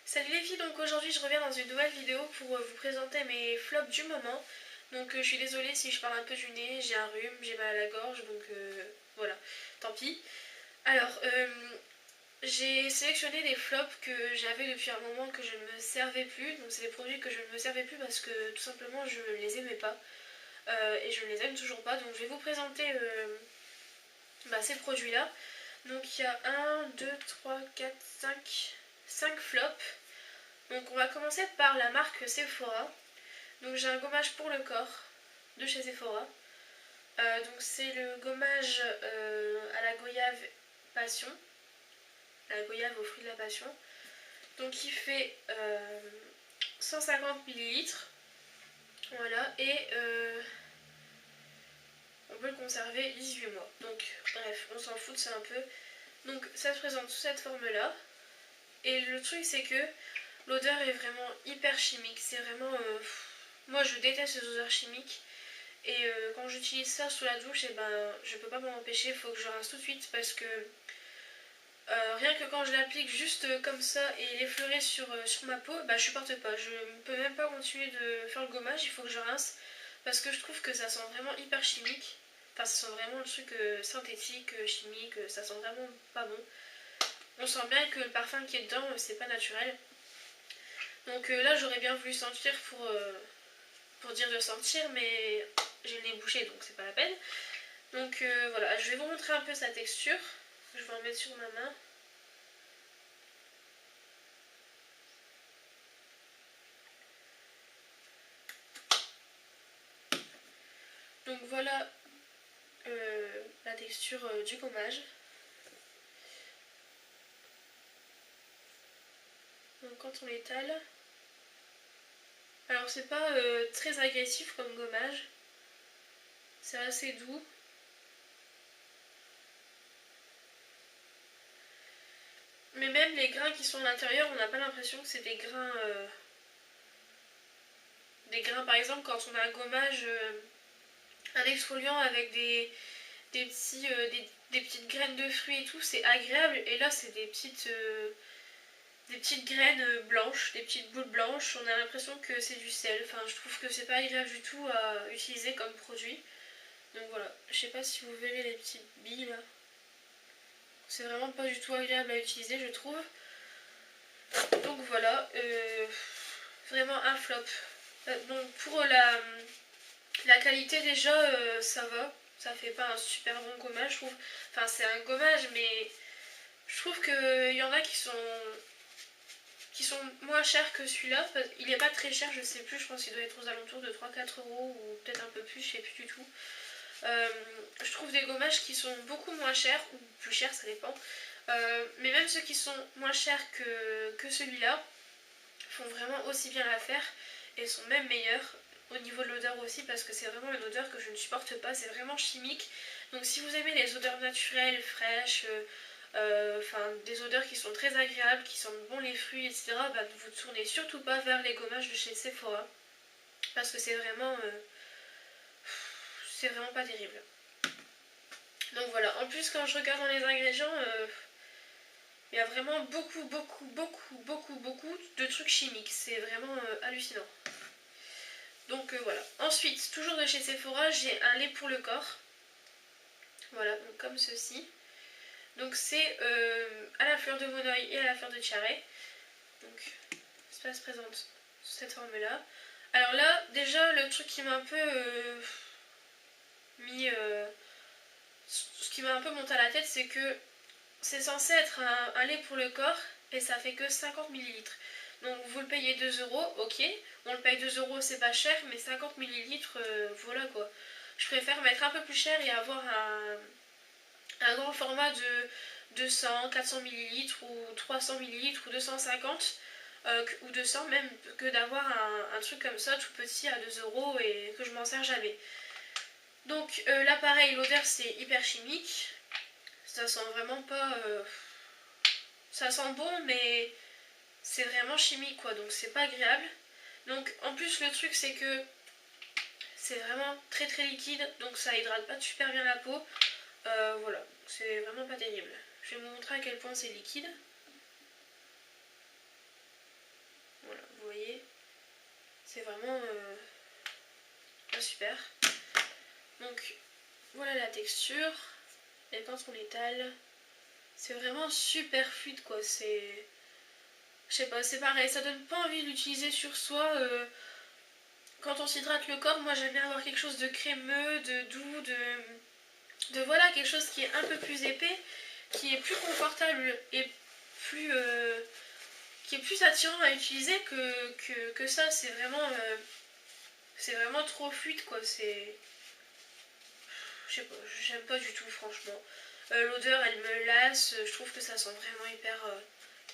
Salut les filles, donc aujourd'hui je reviens dans une nouvelle vidéo pour vous présenter mes flops du moment. Donc je suis désolée si je parle un peu du nez, j'ai un rhume, j'ai mal à la gorge, donc voilà, tant pis. Alors, j'ai sélectionné des flops que j'avais depuis un moment que je ne me servais plus. Donc c'est des produits que je ne me servais plus parce que tout simplement je ne les aimais pas. Et je ne les aime toujours pas. Donc je vais vous présenter ces produits-là. Donc il y a 1, 2, 3, 4, 5 flops. Donc on va commencer par la marque Sephora. Donc j'ai un gommage pour le corps de chez Sephora. Donc c'est le gommage à la goyave passion. La goyave aux fruits de la passion. Donc il fait 150 millilitres. Voilà, et on peut le conserver 18 mois. Donc bref, on s'en fout de ça un peu. Donc ça se présente sous cette forme là. Et le truc c'est que l'odeur est vraiment hyper chimique. C'est vraiment... moi je déteste les odeurs chimiques. Et quand j'utilise ça sous la douche, et ben, je peux pas m'en empêcher, il faut que je rince tout de suite parce que rien que quand je l'applique juste comme ça et l'effleurer sur ma peau, bah, je supporte pas. Je ne peux même pas continuer de faire le gommage, il faut que je rince parce que je trouve que ça sent vraiment hyper chimique. Enfin, ça sent vraiment le truc synthétique, chimique, ça sent vraiment pas bon. On sent bien que le parfum qui est dedans, c'est pas naturel. Donc là, j'aurais bien voulu sentir pour dire de sentir, mais j'ai le nez bouché donc c'est pas la peine. Donc voilà, je vais vous montrer un peu sa texture. Je vais en mettre sur ma main. Donc voilà la texture du gommage. Donc quand on l'étale, alors c'est pas très agressif comme gommage, c'est assez doux. Mais même les grains qui sont à l'intérieur, on n'a pas l'impression que c'est des grains... des grains par exemple quand on a un gommage, un exfoliant avec des petites graines de fruits et tout, c'est agréable. Et là c'est des petites graines blanches, des petites boules blanches, on a l'impression que c'est du sel. Enfin, je trouve que c'est pas agréable du tout à utiliser comme produit. Donc voilà, je sais pas si vous verrez les petites billes là. C'est vraiment pas du tout agréable à utiliser, je trouve. Donc voilà, vraiment un flop. Donc pour la qualité déjà, ça va. Ça fait pas un super bon gommage, je trouve. Enfin, c'est un gommage, mais je trouve qu'il y en a qui sont moins chers que celui-là. Il n'est pas très cher, je sais plus, je pense qu'il doit être aux alentours de 3-4 euros ou peut-être un peu plus, je sais plus du tout. Je trouve des gommages qui sont beaucoup moins chers, ou plus chers, ça dépend. Mais même ceux qui sont moins chers que celui-là font vraiment aussi bien l'affaire et sont même meilleurs au niveau de l'odeur aussi, parce que c'est vraiment une odeur que je ne supporte pas, c'est vraiment chimique. Donc si vous aimez les odeurs naturelles, fraîches, des odeurs qui sont très agréables, qui sentent bon les fruits, etc., bah, ne vous tournez surtout pas vers les gommages de chez Sephora, parce que c'est vraiment pas terrible. Donc voilà, en plus quand je regarde dans les ingrédients, il y a vraiment beaucoup de trucs chimiques, c'est vraiment hallucinant. Donc voilà. Ensuite, toujours de chez Sephora, j'ai un lait pour le corps. Voilà, donc comme ceci. Donc c'est à la fleur de monoï et à la fleur de tiare. Donc ça se présente sous cette forme là. Alors là, déjà le truc qui m'a un peu ce qui m'a un peu monté à la tête, c'est que c'est censé être un lait pour le corps et ça fait que 50 millilitres. Donc vous le payez 2 euros, ok. On le paye 2 euros, c'est pas cher, mais 50 millilitres, voilà quoi. Je préfère mettre un peu plus cher et avoir un grand format de 200, 400 millilitres ou 300 millilitres ou 250 ou 200 même, que d'avoir un truc comme ça tout petit à 2 euros et que je m'en sers jamais. Donc là pareil, l'odeur c'est hyper chimique. Ça sent vraiment pas... ça sent bon, mais c'est vraiment chimique quoi, donc c'est pas agréable. Donc en plus le truc c'est que c'est vraiment très liquide, donc ça hydrate pas super bien la peau. Voilà, c'est vraiment pas terrible. Je vais vous montrer à quel point c'est liquide. C'est vraiment pas super. Donc voilà la texture. Et quand on l'étale, c'est vraiment super fluide quoi. C'est... Je sais pas, c'est pareil, ça donne pas envie de l'utiliser sur soi. Quand on s'hydrate le corps, moi j'aime bien avoir quelque chose de crémeux, de doux, de voilà, quelque chose qui est un peu plus épais, qui est plus confortable et plus... qui est plus attirant à utiliser que ça. C'est vraiment trop fluide quoi. C'est... Je sais pas, j'aime pas du tout franchement. L'odeur elle me lasse, je trouve que ça sent vraiment hyper...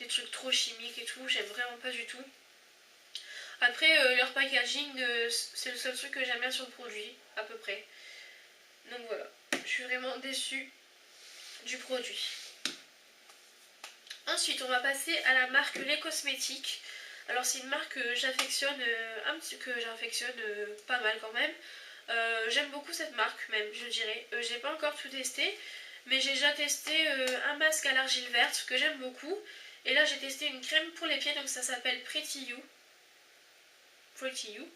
des trucs trop chimiques et tout, j'aime vraiment pas du tout. Après leur packaging, c'est le seul truc que j'aime bien sur le produit, à peu près. Donc voilà, je suis vraiment déçue du produit. Ensuite on va passer à la marque Les Cosmétiques. Alors c'est une marque que j'affectionne pas mal quand même. J'aime beaucoup cette marque même, je dirais. J'ai pas encore tout testé, mais j'ai déjà testé un masque à l'argile verte que j'aime beaucoup. Et là j'ai testé une crème pour les pieds, donc ça s'appelle Pretty You. Pretty You.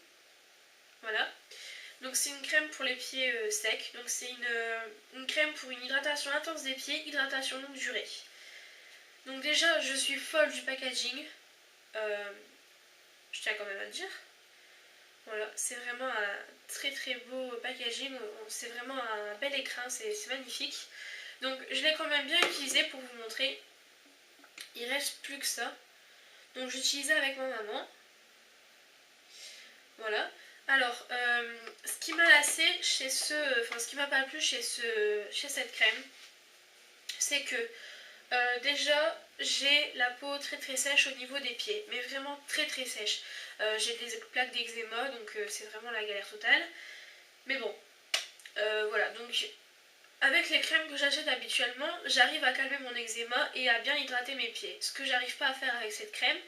Voilà. Donc c'est une crème pour les pieds secs. Donc c'est une crème pour une hydratation intense des pieds, hydratation longue durée. Donc déjà je suis folle du packaging. Je tiens quand même à le dire. Voilà, c'est vraiment un très très beau packaging, c'est vraiment un bel écrin, c'est magnifique. Donc je l'ai quand même bien utilisé pour vous montrer. Il reste plus que ça. Donc j'utilisais avec ma maman. Voilà. Alors, ce qui m'a lassé chez ce qui m'a pas plu chez cette crème, c'est que déjà j'ai la peau très très sèche au niveau des pieds, mais vraiment très très sèche. J'ai des plaques d'eczéma, donc c'est vraiment la galère totale. Mais bon, voilà, donc avec les crèmes que j'achète habituellement, j'arrive à calmer mon eczéma et à bien hydrater mes pieds. Ce que j'arrive pas à faire avec cette crème,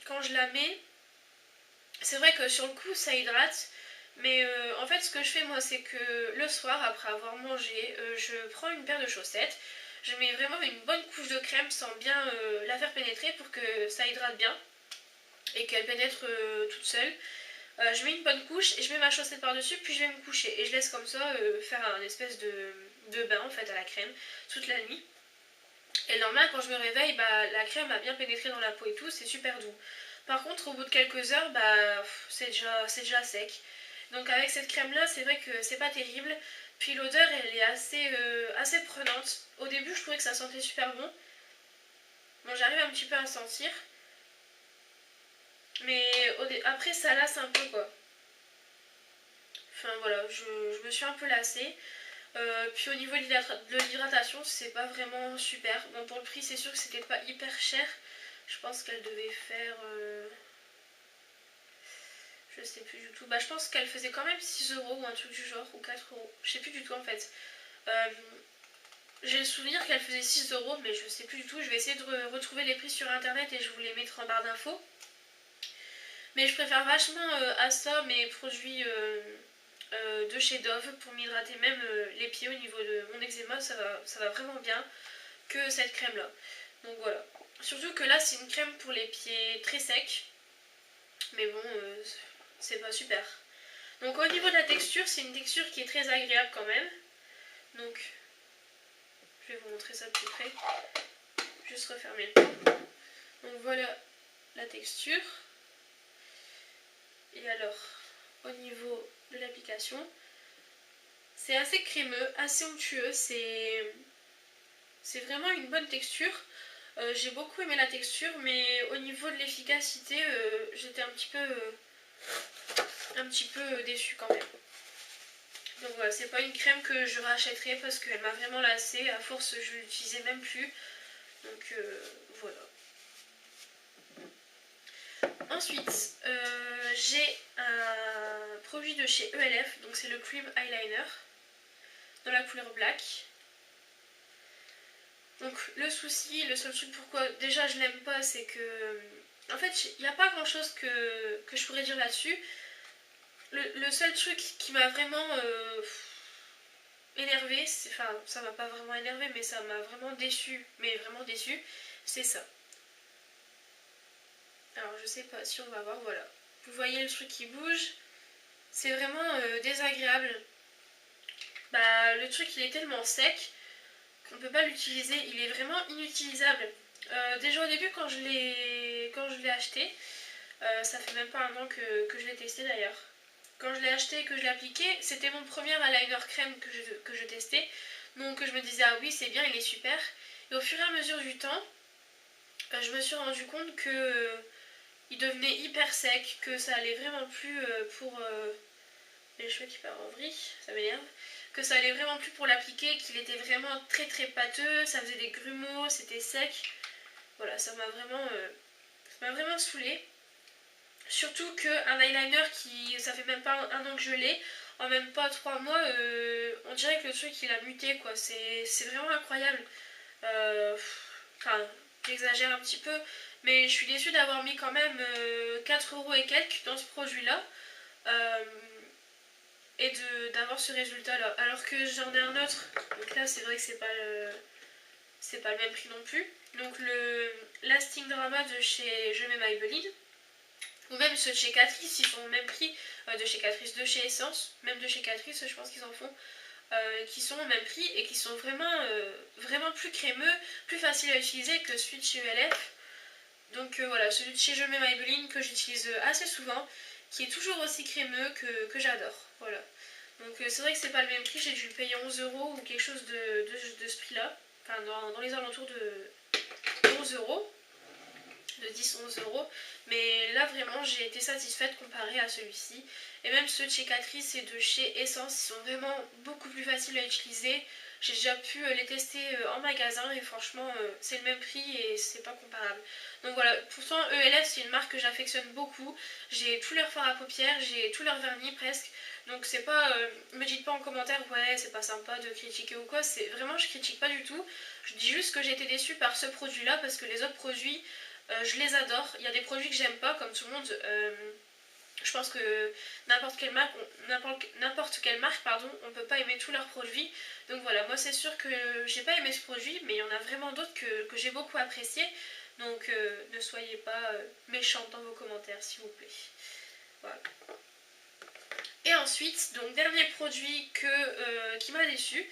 quand je la mets, c'est vrai que sur le coup ça hydrate, mais en fait ce que je fais moi c'est que le soir après avoir mangé, je prends une paire de chaussettes, je mets vraiment une bonne couche de crème sans bien la faire pénétrer pour que ça hydrate bien et qu'elle pénètre toute seule. Je mets une bonne couche et je mets ma chaussette par-dessus, puis je vais me coucher. Et je laisse comme ça faire un espèce de bain en fait à la crème toute la nuit. Et le lendemain quand je me réveille, bah, la crème a bien pénétré dans la peau et tout, c'est super doux. Par contre au bout de quelques heures, bah, c'est déjà sec. Donc avec cette crème là, c'est vrai que c'est pas terrible. Puis l'odeur elle est assez prenante. Au début je trouvais que ça sentait super bon. Bon, j'arrive un petit peu à sentir. Mais après ça lasse un peu quoi. Enfin voilà, je me suis un peu lassée. Puis au niveau de l'hydratation, c'est pas vraiment super. Bon, pour le prix, c'est sûr que c'était pas hyper cher. Je pense qu'elle devait faire... je sais plus du tout. Bah, je pense qu'elle faisait quand même 6 euros ou un truc du genre, ou 4 euros. Je sais plus du tout en fait. J'ai le souvenir qu'elle faisait 6 euros, mais je sais plus du tout. Je vais essayer de retrouver les prix sur internet et je vous les mettrai en barre d'infos. Mais je préfère vachement à ça mes produits de chez Dove pour m'hydrater même les pieds au niveau de mon eczéma. Ça va vraiment bien que cette crème là. Donc voilà. Surtout que là c'est une crème pour les pieds très secs. Mais bon, c'est pas super. Donc au niveau de la texture, c'est une texture qui est très agréable quand même. Donc je vais vous montrer ça de plus près. Juste refermer le pot. Donc voilà la texture. Et alors, au niveau de l'application, c'est assez crémeux, assez onctueux, c'est vraiment une bonne texture. J'ai beaucoup aimé la texture, mais au niveau de l'efficacité, j'étais un petit peu déçue quand même. Donc voilà, c'est pas une crème que je rachèterai parce qu'elle m'a vraiment lassée. À force, je l'utilisais même plus. Donc voilà. Ensuite, j'ai un produit de chez ELF, donc c'est le Cream Eyeliner, dans la couleur Black. Donc le souci, le seul truc pourquoi déjà je l'aime pas, c'est que... En fait, il n'y a pas grand chose que je pourrais dire là-dessus. Le seul truc qui m'a vraiment énervé, enfin ça m'a pas vraiment énervé, mais ça m'a vraiment déçu, c'est ça. Alors je sais pas si on va voir, voilà. vous voyez le truc qui bouge, c'est vraiment désagréable. Bah, le truc il est tellement sec qu'on peut pas l'utiliser, il est vraiment inutilisable. Déjà au début quand je l'ai acheté, ça fait même pas un an que je l'ai testé d'ailleurs. Quand je l'ai acheté et que je l'ai appliqué, c'était mon premier eyeliner crème que je testais. Donc je me disais ah oui c'est bien, il est super. Et au fur et à mesure du temps, je me suis rendu compte que il devenait hyper sec, que ça allait vraiment plus pour les cheveux qui partent en vrille, ça m'énerve, que ça allait vraiment plus pour l'appliquer, qu'il était vraiment très très pâteux, ça faisait des grumeaux, c'était sec. Voilà, ça m'a vraiment saoulée. Surtout qu'un eyeliner ça fait même pas un an que je l'ai, en même pas 3 mois, on dirait que le truc il a muté quoi, c'est vraiment incroyable. Enfin, j'exagère un petit peu, mais je suis déçue d'avoir mis quand même 4 € et quelques dans ce produit là. Et d'avoir ce résultat là. Alors que j'en ai un autre, donc là c'est vrai que c'est pas le même prix non plus. Donc le Lasting Drama de chez Je mets Maybelline, ou même ceux de chez Catrice, ils sont au même prix, de chez Catrice, de chez Essence, même de chez Catrice je pense qu'ils en font, qui sont au même prix et qui sont vraiment plus crémeux, plus faciles à utiliser que celui de chez ELF. Donc voilà, celui de chez Je mets Maybelline que j'utilise assez souvent, qui est toujours aussi crémeux, que j'adore. Voilà. Donc c'est vrai que c'est pas le même prix, j'ai dû le payer 11 € ou quelque chose de ce prix-là. Enfin dans les alentours de 11 €, de 10-11 €. Mais là vraiment j'ai été satisfaite comparée à celui-ci. Et même ceux de chez Catrice et de chez Essence, ils sont vraiment beaucoup plus faciles à utiliser. J'ai déjà pu les tester en magasin et franchement c'est le même prix et c'est pas comparable. Donc voilà, pourtant ELF c'est une marque que j'affectionne beaucoup. J'ai tous leurs fards à paupières, j'ai tous leurs vernis presque. Donc c'est pas, me dites pas en commentaire ouais c'est pas sympa de critiquer ou quoi, c'est vraiment je critique pas du tout. Je dis juste que j'ai été déçue par ce produit là parce que les autres produits je les adore. Il y a des produits que j'aime pas comme tout le monde. Je pense que n'importe quelle marque, pardon, on peut pas aimer tous leurs produits. Donc voilà, moi c'est sûr que j'ai pas aimé ce produit, mais il y en a vraiment d'autres que j'ai beaucoup apprécié. Donc ne soyez pas méchants dans vos commentaires s'il vous plaît. Voilà. Et ensuite, donc dernier produit qui m'a déçu.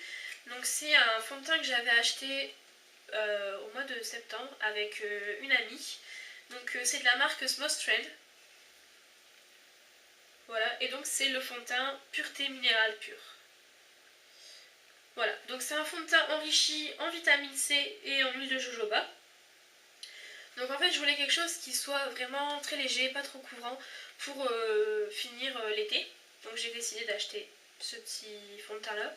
Donc c'est un fond de teint que j'avais acheté au mois de septembre avec une amie. Donc c'est de la marque Smooth Thread. Voilà, et donc c'est le fond de teint Pureté Minérale Pure. Voilà, donc c'est un fond de teint enrichi en vitamine C et en huile de jojoba. Donc en fait je voulais quelque chose qui soit vraiment très léger, pas trop couvrant pour finir l'été. Donc j'ai décidé d'acheter ce petit fond de teint là.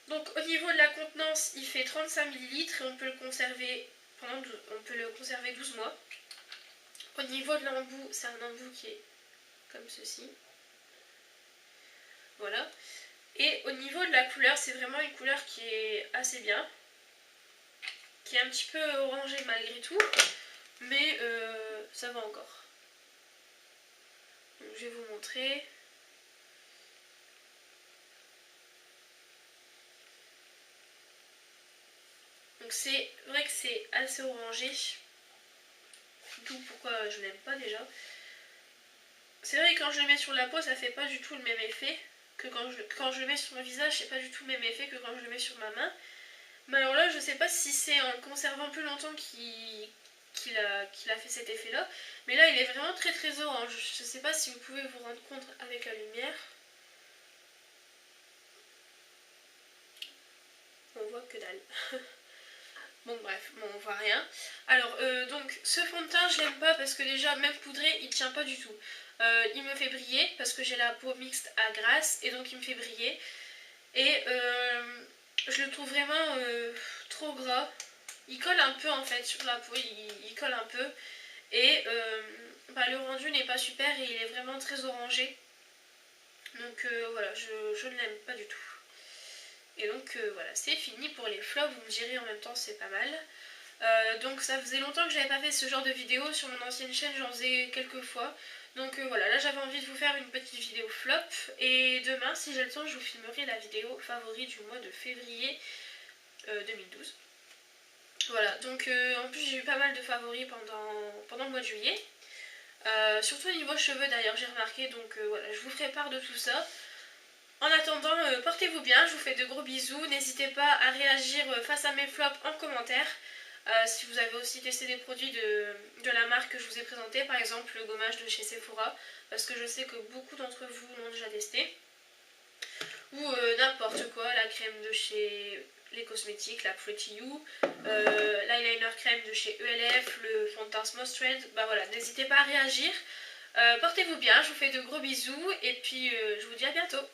Donc au niveau de la contenance il fait 35 ml et on peut le conserver on peut le conserver 12 mois. Au niveau de l'embout, c'est un embout qui est comme ceci. Voilà. Et au niveau de la couleur, c'est vraiment une couleur qui est assez bien. Qui est un petit peu orangée malgré tout. Mais ça va encore. Donc je vais vous montrer. Donc c'est vrai que c'est assez orangé. D'où pourquoi je l'aime pas déjà. C'est vrai que quand je le mets sur la peau, ça fait pas du tout le même effet que quand je le mets sur mon visage, c'est pas du tout le même effet que quand je le mets sur ma main. Mais alors là, je sais pas si c'est en le conservant plus longtemps qu'il a fait cet effet là. Mais là, il est vraiment très très orange. Je sais pas si vous pouvez vous rendre compte avec la lumière. On voit que dalle. Bon bref, bon, on voit rien. Alors donc ce fond de teint je l'aime pas parce que déjà même poudré il tient pas du tout. Il me fait briller parce que j'ai la peau mixte à grasse et donc il me fait briller. Et je le trouve vraiment trop gras. Il colle un peu en fait sur la peau, il colle un peu. Et le rendu n'est pas super et il est vraiment très orangé. Donc voilà, je ne l'aime pas du tout. Et donc voilà, c'est fini pour les flops, vous me direz en même temps c'est pas mal. Donc ça faisait longtemps que j'avais pas fait ce genre de vidéo, sur mon ancienne chaîne j'en faisais quelques fois. Donc voilà, là j'avais envie de vous faire une petite vidéo flop. Et demain, si j'ai le temps, je vous filmerai la vidéo favori du mois de février 2012. Voilà, donc en plus j'ai eu pas mal de favoris pendant le mois de juillet. Surtout au niveau cheveux d'ailleurs, j'ai remarqué, donc voilà, je vous ferai part de tout ça. En attendant, portez-vous bien, je vous fais de gros bisous. N'hésitez pas à réagir face à mes flops en commentaire. Si vous avez aussi testé des produits de la marque que je vous ai présenté, par exemple le gommage de chez Sephora, parce que je sais que beaucoup d'entre vous l'ont déjà testé. Ou n'importe quoi, la crème de chez les cosmétiques, la Pretty You, l'eyeliner crème de chez ELF, le fond de teint Most Trend. Bah voilà, n'hésitez pas à réagir. Portez-vous bien, je vous fais de gros bisous et puis je vous dis à bientôt.